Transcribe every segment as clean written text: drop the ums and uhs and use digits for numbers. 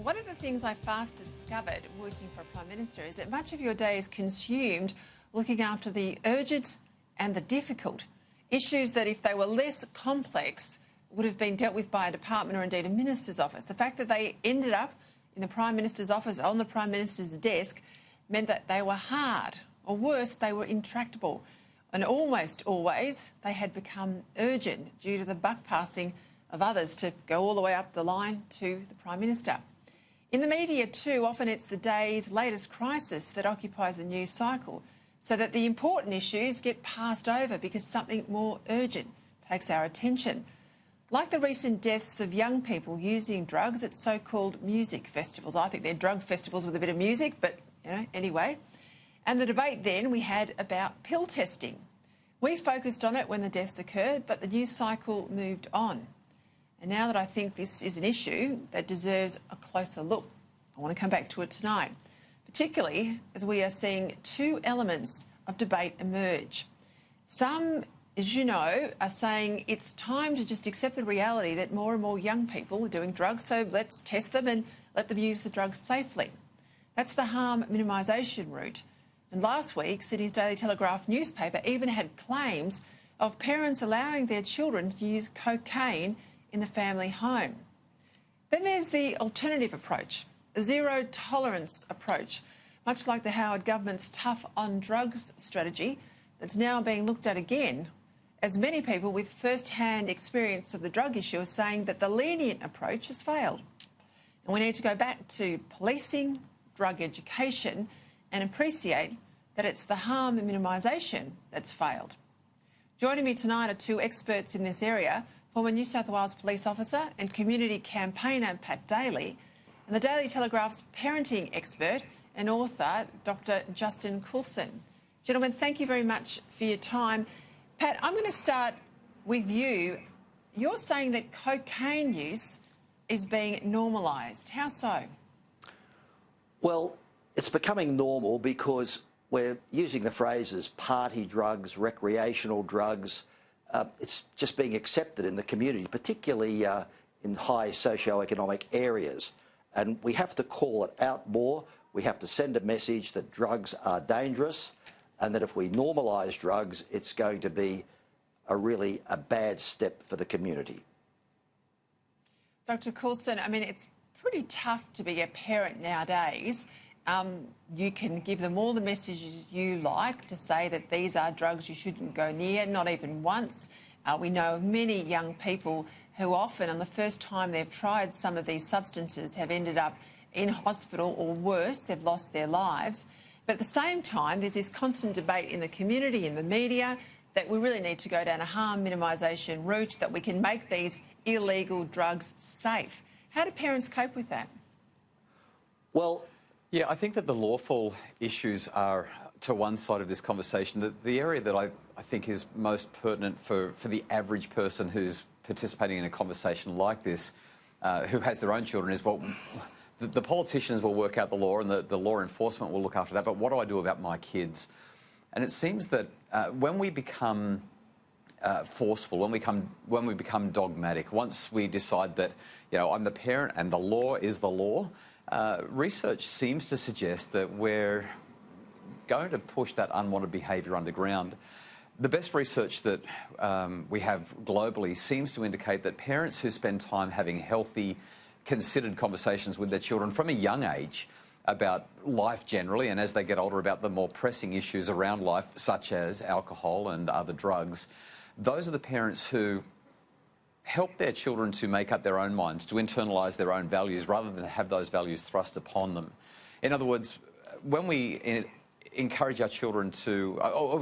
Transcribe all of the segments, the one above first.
One of the things I fast discovered working for a Prime Minister is that much of your day is consumed looking after the urgent and the difficult issues that, if they were less complex, would have been dealt with by a department or indeed a minister's office. The fact that they ended up in the Prime Minister's office, on the Prime Minister's desk, meant that they were hard, or worse, they were intractable. And almost always they had become urgent due to the buck passing of others to go all the way up the line to the Prime Minister. In the media too, often it's the day's latest crisis that occupies the news cycle, so that the important issues get passed over because something more urgent takes our attention. Like the recent deaths of young people using drugs at so-called music festivals. I think they're drug festivals with a bit of music, but, anyway. And the debate then we had about pill testing. We focused on it when the deaths occurred, but the news cycle moved on. And now that I think this is an issue that deserves a closer look, I want to come back to it tonight, particularly as we are seeing two elements of debate emerge. Some, as you know, are saying it's time to just accept the reality that more and more young people are doing drugs, so let's test them and let them use the drugs safely. That's the harm minimisation route. And last week, Sydney's Daily Telegraph newspaper even had claims of parents allowing their children to use cocaine in the family home. Then there's the alternative approach, a zero-tolerance approach, much like the Howard government's tough on drugs strategy that's now being looked at again, as many people with first-hand experience of the drug issue are saying that the lenient approach has failed. And we need to go back to policing, drug education, and appreciate that it's the harm minimisation that's failed. Joining me tonight are two experts in this area, former New South Wales police officer and community campaigner Pat Daley, and the Daily Telegraph's parenting expert and author, Dr. Justin Coulson. Gentlemen, thank you very much for your time. Pat, I'm going to start with you. You're saying that cocaine use is being normalised. How so? Well, it's becoming normal because we're using the phrases party drugs, recreational drugs. It's just being accepted in the community, particularly in high socio-economic areas. And we have to call it out more. We have to send a message that drugs are dangerous and that if we normalise drugs, it's going to be a bad step for the community. Dr. Coulson, I mean, it's pretty tough to be a parent nowadays. You can give them all the messages you like to say that these are drugs you shouldn't go near, not even once. We know of many young people who often, on the first time they've tried some of these substances, have ended up in hospital or worse, they've lost their lives. But at the same time, there's this constant debate in the community, in the media, that we really need to go down a harm minimisation route, that we can make these illegal drugs safe. How do parents cope with that? Well, yeah, I think that the lawful issues are to one side of this conversation. The area that I think is most pertinent for the average person who's participating in a conversation like this, who has their own children, is, well, the politicians will work out the law and the law enforcement will look after that, but what do I do about my kids? And it seems that when we become forceful, when we become dogmatic, once we decide that, I'm the parent and the law is the law, research seems to suggest that we're going to push that unwanted behaviour underground. The best research that we have globally seems to indicate that parents who spend time having healthy, considered conversations with their children from a young age about life generally, and as they get older about the more pressing issues around life, such as alcohol and other drugs, those are the parents who help their children to make up their own minds, to internalise their own values rather than have those values thrust upon them. In other words, when we encourage our children to,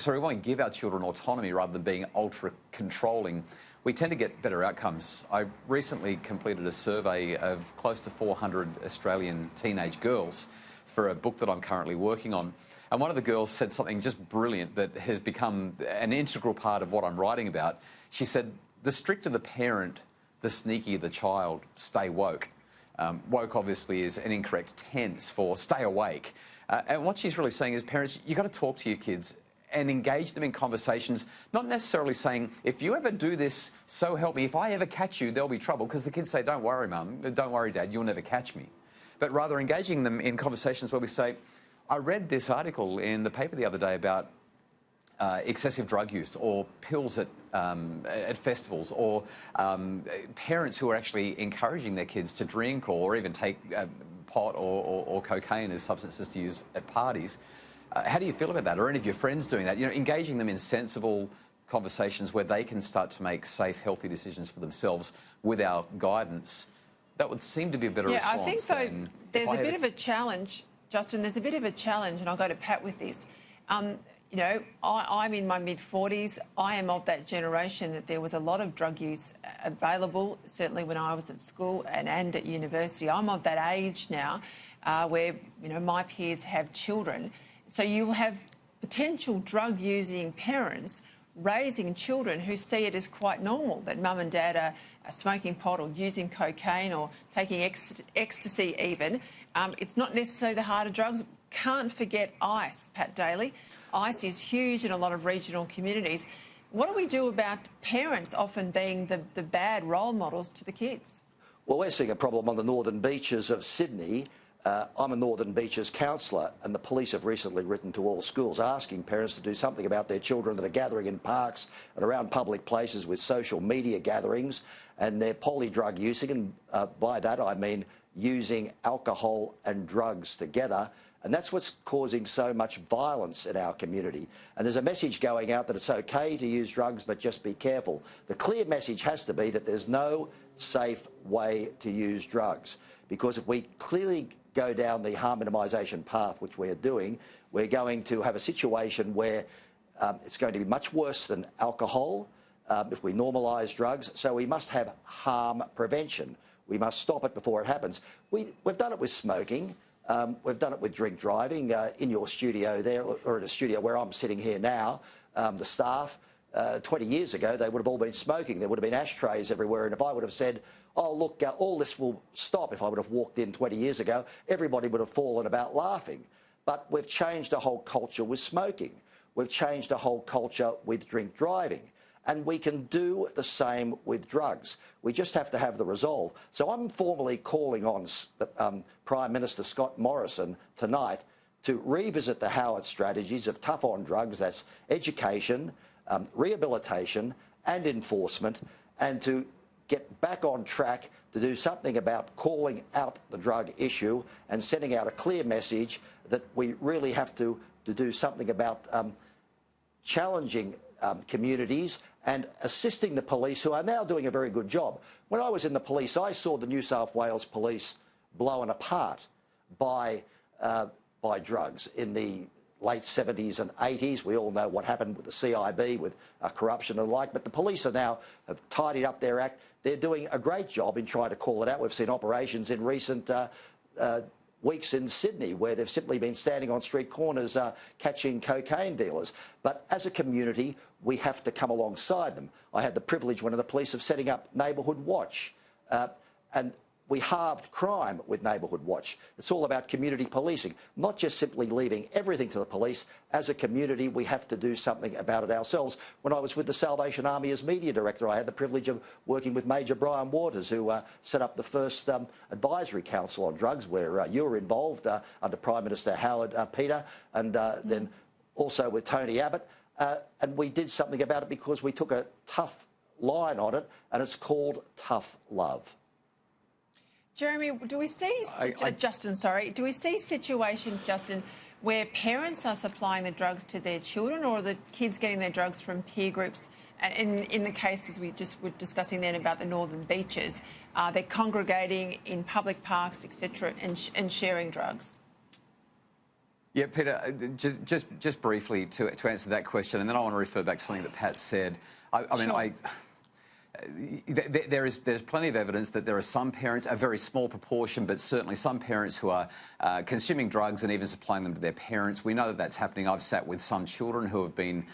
when we give our children autonomy rather than being ultra-controlling, we tend to get better outcomes. I recently completed a survey of close to 400 Australian teenage girls for a book that I'm currently working on. And one of the girls said something just brilliant that has become an integral part of what I'm writing about. She said, the stricter the parent, the sneakier the child. Stay woke. Woke obviously is an incorrect tense for stay awake. And what she's really saying is, parents, you've got to talk to your kids and engage them in conversations, not necessarily saying, if you ever do this, so help me, if I ever catch you, there'll be trouble, because the kids say, don't worry, Mum, don't worry, Dad, you'll never catch me. but rather engaging them in conversations where we say, I read this article in the paper the other day about excessive drug use or pills at festivals, or parents who are actually encouraging their kids to drink or even take pot or cocaine as substances to use at parties. How do you feel about that? Or any of your friends doing that? You know, engaging them in sensible conversations where they can start to make safe, healthy decisions for themselves with our guidance. That would seem to be a better response. Yeah, I think, though, there's a bit of a challenge, Justin. There's a bit of a challenge, and I'll go to Pat with this. You know, I'm in my mid-40s. I am of that generation that there was a lot of drug use available, certainly when I was at school and at university. I'm of that age now where, you know, my peers have children. So you have potential drug-using parents raising children who see it as quite normal that mum and dad are smoking pot or using cocaine or taking ecstasy even. It's not necessarily the harder drugs. Can't forget ice, Pat Daley. Ice is huge in a lot of regional communities. What do we do about parents often being the bad role models to the kids? Well, we're seeing a problem on the northern beaches of Sydney. I'm a Northern Beaches counsellor, and the police have recently written to all schools asking parents to do something about their children that are gathering in parks and around public places with social media gatherings, and they're polydrug using, and by that I mean using alcohol and drugs together. And that's what's causing so much violence in our community. And there's a message going out that it's okay to use drugs, but just be careful. The clear message has to be that there's no safe way to use drugs, because if we clearly go down the harm minimisation path, which we are doing, we're going to have a situation where it's going to be much worse than alcohol if we normalise drugs. So we must have harm prevention. We must stop it before it happens. We've done it with smoking. We've done it with drink driving in your studio there, or in a studio where I'm sitting here now. The staff, 20 years ago, they would have all been smoking. There would have been ashtrays everywhere. And if I would have said, oh, look, all this will stop, if I would have walked in 20 years ago, everybody would have fallen about laughing. But we've changed a whole culture with smoking. We've changed a whole culture with drink driving. And we can do the same with drugs. We just have to have the resolve. So I'm formally calling on Prime Minister Scott Morrison tonight to revisit the Howard strategies of tough on drugs. That's education, rehabilitation and enforcement, and to get back on track to do something about calling out the drug issue and sending out a clear message that we really have to do something about challenging communities and assisting the police, who are now doing a very good job. When I was in the police, I saw the New South Wales police blown apart by drugs in the late 70s and 80s. We all know what happened with the CIB, with corruption and the like, but the police are now have tidied up their act. They're doing a great job in trying to call it out. We've seen operations in recent weeks in Sydney where they've simply been standing on street corners catching cocaine dealers. But as a community, we have to come alongside them. I had the privilege when in the police of setting up Neighbourhood Watch, and we halved crime with Neighbourhood Watch. It's all about community policing, not just simply leaving everything to the police. As a community, we have to do something about it ourselves. When I was with the Salvation Army as media director, I had the privilege of working with Major Brian Waters, who set up the first advisory council on drugs, where you were involved under Prime Minister Howard, Peter, and then also with Tony Abbott. And we did something about it because we took a tough line on it, and it's called tough love. Jeremy, do we see, Justin, sorry, do we see situations, Justin, where parents are supplying the drugs to their children, or are the kids getting their drugs from peer groups? And in the cases we just were discussing then about the northern beaches, they're congregating in public parks, etc., and sharing drugs? Yeah, Peter, just briefly to answer that question, and then I want to refer back to something that Pat said. There's plenty of evidence that there are some parents, a very small proportion, but certainly some parents who are consuming drugs and even supplying them to their parents. We know that that's happening. I've sat with some children who have been,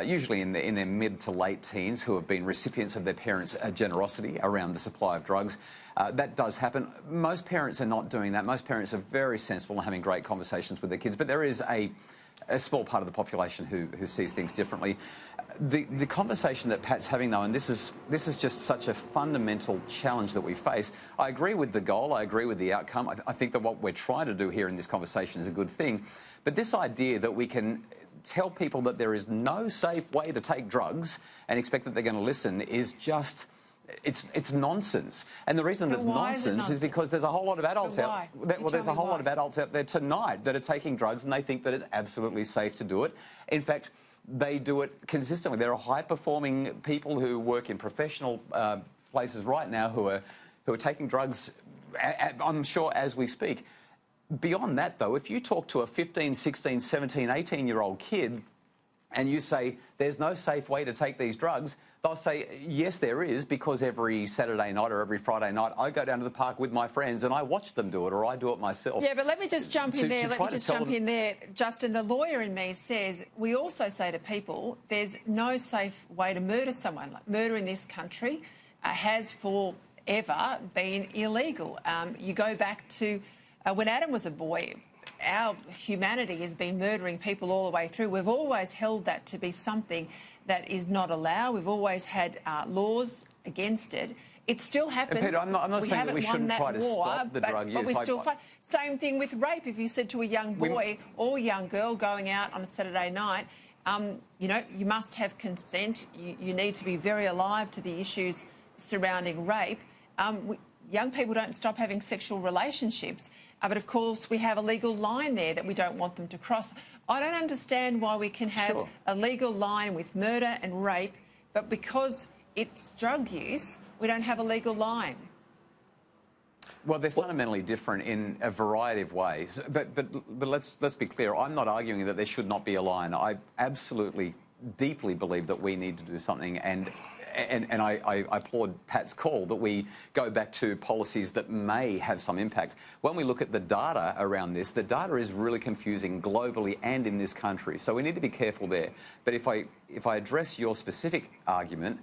usually in their mid to late teens, who have been recipients of their parents' generosity around the supply of drugs. That does happen. Most parents are not doing that. Most parents are very sensible and having great conversations with their kids, but there is a a small part of the population who sees things differently. The conversation that Pat's having, though, and this is just such a fundamental challenge that we face. I agree with the goal. I agree with the outcome. I think that what we're trying to do here in this conversation is a good thing. But this idea that we can tell people that there is no safe way to take drugs and expect that they're going to listen is just... It's nonsense. And the reason it's nonsense is because there's a whole lot of adults out there. Well, there's a whole lot of adults out there tonight that are taking drugs and they think that it's absolutely safe to do it. In fact, they do it consistently. There are high-performing people who work in professional places right now who are taking drugs, I'm sure, as we speak. Beyond that, though, if you talk to a 15, 16, 17, 18-year-old kid and you say there's no safe way to take these drugs, they'll say, yes, there is, because every Saturday night or every Friday night I go down to the park with my friends and I watch them do it, or I do it myself. Yeah, but let me just jump in there. Justin, the lawyer in me says we also say to people there's no safe way to murder someone. Like, murder in this country has forever been illegal. You go back to when Adam was a boy. Our humanity has been murdering people all the way through. We've always held that to be something that is not allowed. We've always had laws against it. It still happens. Peter, I'm not saying that we shouldn't try to stop the drug use. But we still fight. Same thing with rape. If you said to a young boy or young girl going out on a Saturday night, you know, you must have consent. You need to be very alive to the issues surrounding rape. Young people don't stop having sexual relationships. But, of course, we have a legal line there that we don't want them to cross. I don't understand why we can have a legal line with murder and rape, but because it's drug use, we don't have a legal line. Well, they're fundamentally different in a variety of ways. But let's be clear. I'm not arguing that there should not be a line. I absolutely, deeply believe that we need to do something, and I applaud Pat's call that we go back to policies that may have some impact. When we look at the data around this, the data is really confusing globally and in this country. So we need to be careful there. But if I address your specific argument,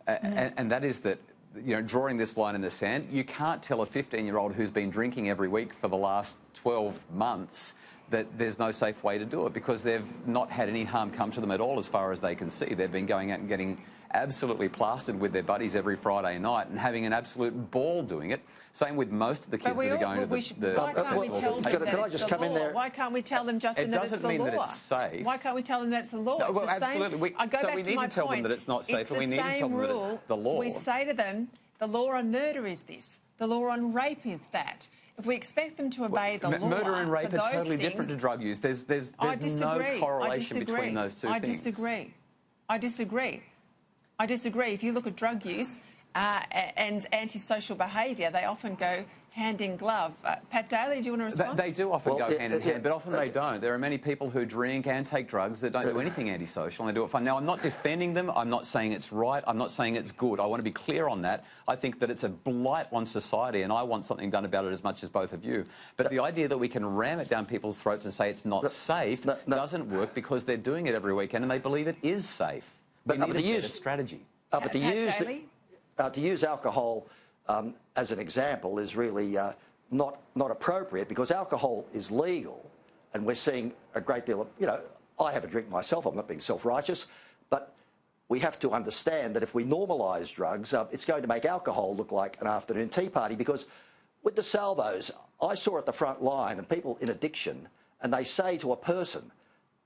and that is that, you know, drawing this line in the sand, you can't tell a 15-year-old who's been drinking every week for the last 12 months that there's no safe way to do it, because they've not had any harm come to them at all as far as they can see. They've been going out and getting absolutely plastered with their buddies every Friday night and having an absolute ball doing it. Same with most of the kids that are going to the why can't we tell them can I just come in there? Why can't we tell them, Justin, that it's the law? It doesn't mean that it's safe. Why can't we tell them that it's the law? No, well, absolutely. So we need to tell them that it's not safe, and we need to tell them that it's the law. We say to them, the law on murder is this. The law on rape is that. If we expect them to obey the law, murder and rape are totally different to drug use. There's no correlation between those two things. I disagree. If you look at drug use and antisocial behaviour, they often go hand in glove. Pat Daley, do you want to respond? They do often go hand in hand, but often they don't. There are many people who drink and take drugs that don't do anything antisocial, and they do it fun. Now, I'm not defending them. I'm not saying it's right. I'm not saying it's good. I want to be clear on that. I think that it's a blight on society, and I want something done about it as much as both of you. But the idea that we can ram it down people's throats and say it's not safe doesn't work, because they're doing it every weekend and they believe it is safe. We need a better strategy. But to use alcohol as an example is really not appropriate, because alcohol is legal, and we're seeing a great deal of, you know, I have a drink myself, I'm not being self-righteous, but we have to understand that if we normalise drugs, it's going to make alcohol look like an afternoon tea party, because with the salvos, I saw at the front line and people in addiction, and they say to a person,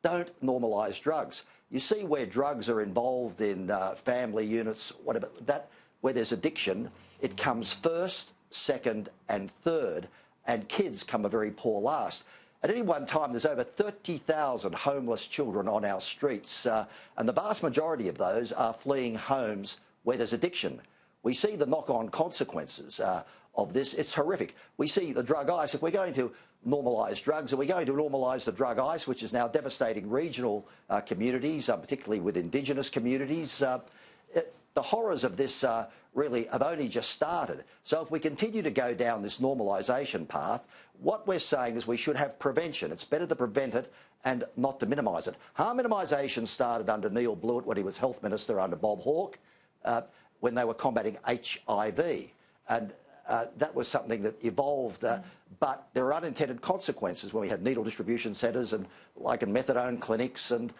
don't normalise drugs. You see where drugs are involved in family units, whatever, that where there's addiction, it comes first, second and third, and kids come a very poor last. At any one time, there's over 30,000 homeless children on our streets, and the vast majority of those are fleeing homes where there's addiction. We see the knock-on consequences of this. It's horrific. We see the drug ice. If we're going to normalise drugs, are we going to normalise the drug ice, which is now devastating regional communities, particularly with Indigenous communities? The horrors of this really have only just started. So if we continue to go down this normalisation path, what we're saying is we should have prevention. It's better to prevent it and not to minimise it. Harm minimisation started under Neil Blewett when he was Health Minister under Bob Hawke, when they were combating HIV. And that was something that evolved but there are unintended consequences when we have needle distribution centres and like in methadone clinics and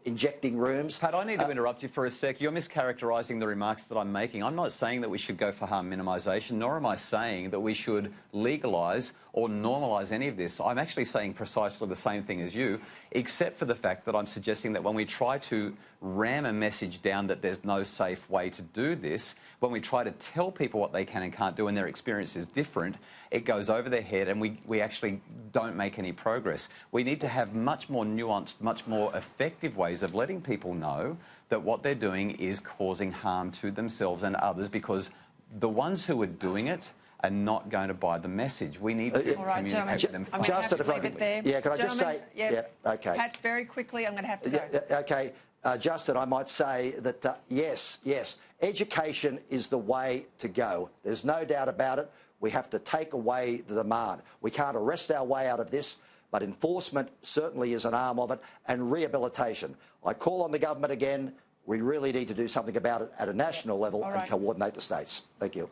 injecting rooms. Pat, I need to interrupt you for a sec. You're mischaracterising the remarks that I'm making. I'm not saying that we should go for harm minimisation, nor am I saying that we should legalise or normalise any of this. I'm actually saying precisely the same thing as you, except for the fact that I'm suggesting that when we try to ram a message down that there's no safe way to do this, when we try to tell people what they can and can't do and their experience is different, it goes over their head and we actually don't make any progress. We need to have much more nuanced, much more effective ways of letting people know that what they're doing is causing harm to themselves and others, because the ones who are doing it are not going to buy the message. We need to communicate with them. I'm going to have to leave it there. Yeah, can I just say... Yeah, OK. Pat, very quickly, I'm going to have to go. OK. Justin, I might say that, yes, education is the way to go. There's no doubt about it. We have to take away the demand. We can't arrest our way out of this, but enforcement certainly is an arm of it, and rehabilitation. I call on the government again. We really need to do something about it at a national level and coordinate the states. Thank you.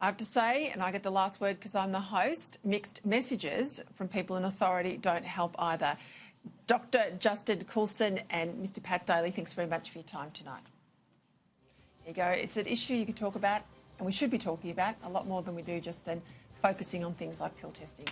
I have to say, and I get the last word because I'm the host, mixed messages from people in authority don't help either. Dr. Justin Coulson and Mr. Pat Daley, thanks very much for your time tonight. There you go. It's an issue you could talk about, and we should be talking about a lot more than we do just then, focusing on things like pill testing.